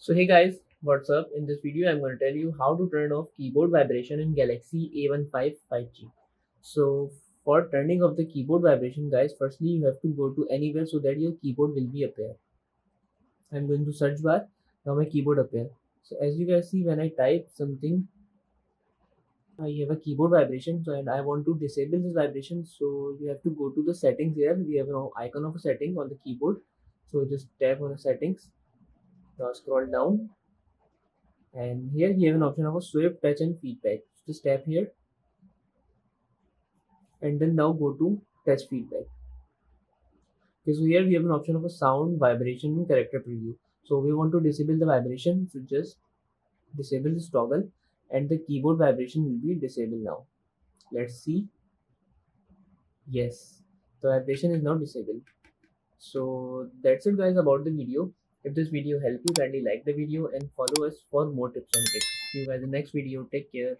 So hey guys, what's up? In this video I'm going to tell you how to turn off keyboard vibration in Galaxy A15 5G. So for turning off the keyboard vibration guys, firstly you have to go to anywhere so that your keyboard will be appear. I'm going to search bar, now my keyboard appear. So as you guys see when I type something, I have a keyboard vibration, so and I want to disable this vibration, so you have to go to the settings. Here we have an icon of a setting on the keyboard, so just tap on the settings. Now scroll down, and here we have an option of a swift touch and feedback. Just tap here and then now go to touch feedback. Okay, so here we have an option of a sound, vibration and character preview. So we want to disable the vibration, so just disable this toggle and the keyboard vibration will be disabled now. Let's see. Yes, the vibration is now disabled. So that's it guys about the video. If this video helped you, kindly like the video and follow us for more tips and tricks. See you guys in the next video. Take care.